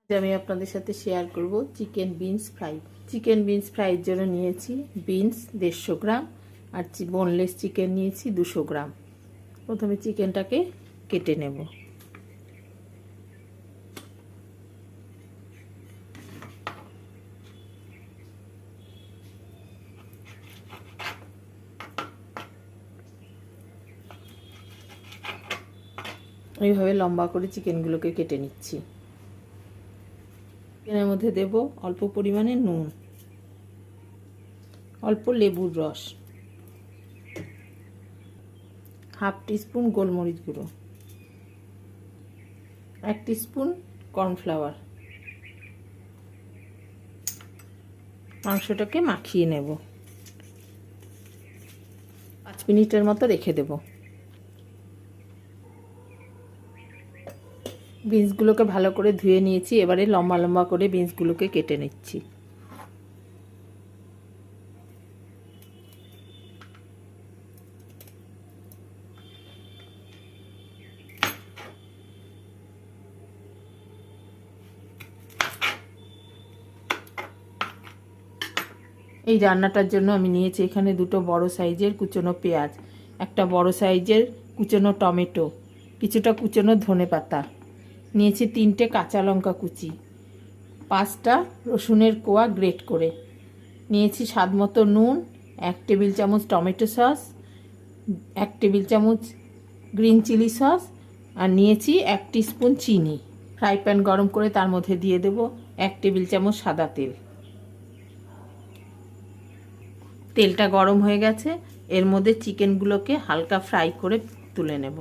আমি আপনাদের সাথে শেয়ার করব chicken beans fry. Chicken beans ফ্রাইয়ের জন্য নিয়েছি বিনস 150 গ্রাম আর বোনলেস চিকেন নিয়েছি 200 গ্রাম। প্রথমে চিকেনটাকে কেটে নেব। এইভাবে লম্বা করে চিকেনগুলোকে কেটে নিচ্ছি। চিকেনের মধ্যে দেব অল্প পরিমাণে নুন, অল্প লেবুর রস, হাফ টিস্পুন গোলমরিচ গুঁড়ো, 1 টিস্পুন কর্নফ্লাওয়ার। মাংসটাকে মাখিয়ে নেব। 5 মিনিটের মতো রেখে দেব। বিনসগুলোকে ভালো করে ধুয়ে নিয়েছি। এবারে লম্বা লম্বা করে বিনসগুলোকে কেটে নিচ্ছি। এই রান্নাটার জন্য আমি নিয়েছি এখানে 2টো বড় সাইজের কুচনো পেঁয়াজ, একটা বড় সাইজের কুচনো টমেটো, কিছুটা কুচনো ধনেপাতা, নিয়েছি 3টে কাঁচা লঙ্কা কুচি, 5টা রসুনের কোয়া গ্রেট করে, নিয়েছি স্বাদমতো নুন, 1 টেবিল চামচ টমেটো সস, 1 টেবিল চামচ গ্রিন চিলি সস, আর নিয়েছি 1 টিস্পুন চিনি। ফ্রাই প্যান গরম করে তার মধ্যে দিয়ে দেব 1 টেবিল চামচ সাদা তেল। তেলটা গরম হয়ে গেছে, এর মধ্যে চিকেনগুলোকে হালকা ফ্রাই করে তুলে নেব।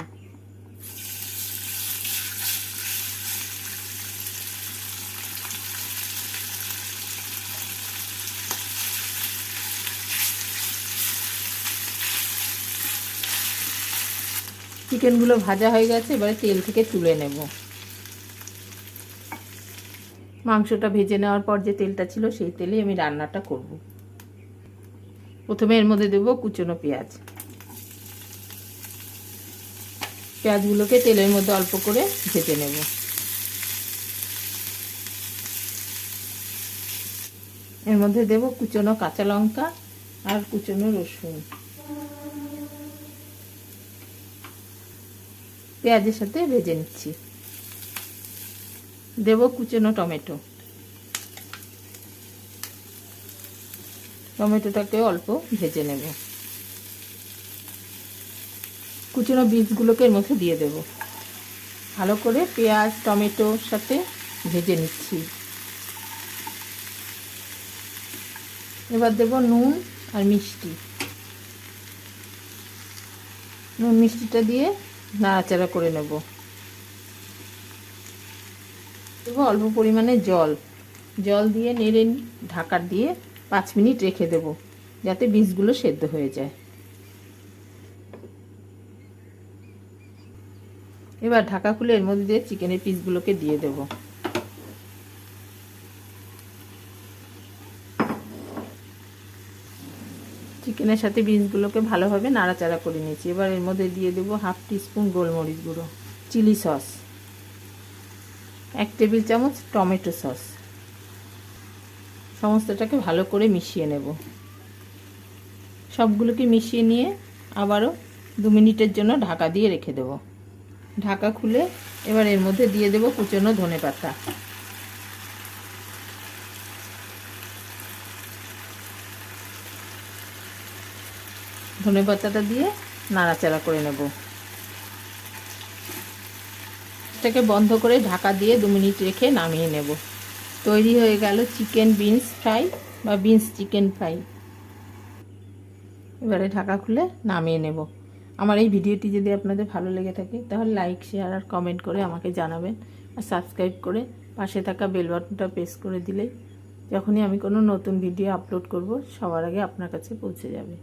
চিকেনগুলো ভাজা হয়ে গেছে, এবারে তেল থেকে তুলে নেব। মাংসটা ভেজে নেওয়ার পর যে তেলটা ছিল সেই তেলেই আমি রান্নাটা করব। প্রথমে এর মধ্যে দেব কুচনো পেঁয়াজ। পেঁয়াজগুলোকে তেলের মধ্যে অল্প করে ভেজে নেব। এর মধ্যে দেব কুচনো কাঁচা লঙ্কা আর কুচনো রসুন। পেঁয়াজের সাথে ভেজে নিচ্ছি। দেব কুচনো টমেটো। টমেটোটাকে অল্প ভেজে নেব। কুচনো বীজগুলোকে এর মধ্যে দিয়ে দেব। ভালো করে পেঁয়াজ টমেটোর সাথে ভেজে নিচ্ছি। এবার দেব নুন আর মিষ্টি। নুন মিষ্টিটা দিয়ে নাড়াচাড়া করে নেব। দেব অল্প পরিমাণে জল। জল দিয়ে নেড়ে ঢাকা দিয়ে 5 মিনিট রেখে দেব, যাতে বীজগুলো সেদ্ধ হয়ে যায়। এবার ঢাকা খুলে এর মধ্যে দিয়ে চিকেনের পিসগুলোকে দিয়ে দেব। চিকেনের সাথে বীজগুলোকে ভালোভাবে নাড়াচাড়া করে নিয়েছি। এবার এর মধ্যে দিয়ে দেব হাফ টিস্পুন গোলমরিচ গুঁড়ো, চিলি সস, 1 টেবিল চামচ টমেটো সস। সমস্তটাকে ভালো করে মিশিয়ে নেব। সবগুলোকে মিশিয়ে নিয়ে আবারও 2 মিনিটের জন্য ঢাকা দিয়ে রেখে দেব। ঢাকা খুলে এবার এর মধ্যে দিয়ে দেব কুচনো ধনেপাতা। ধনেপাতাটা দিয়ে নাড়াচাড়া করে নেব। এটাকে বন্ধ করে ঢাকা দিয়ে 2 মিনিট রেখে নামিয়ে নেব। তৈরি হয়ে গেল চিকেন বিনস ফ্রাই বা বিনস চিকেন ফ্রাই। এবারে ঢাকা খুলে নামিয়ে নেব। আমার এই ভিডিওটি যদি আপনাদের ভালো লেগে থাকে তাহলে লাইক শেয়ার আর কমেন্ট করে আমাকে জানাবেন, আর সাবস্ক্রাইব করে পাশে থাকা বেল বাটনটা প্রেস করে দিলেই যখনই আমি কোনো নতুন ভিডিও আপলোড করব সবার আগে আপনার কাছে পৌঁছে যাবে।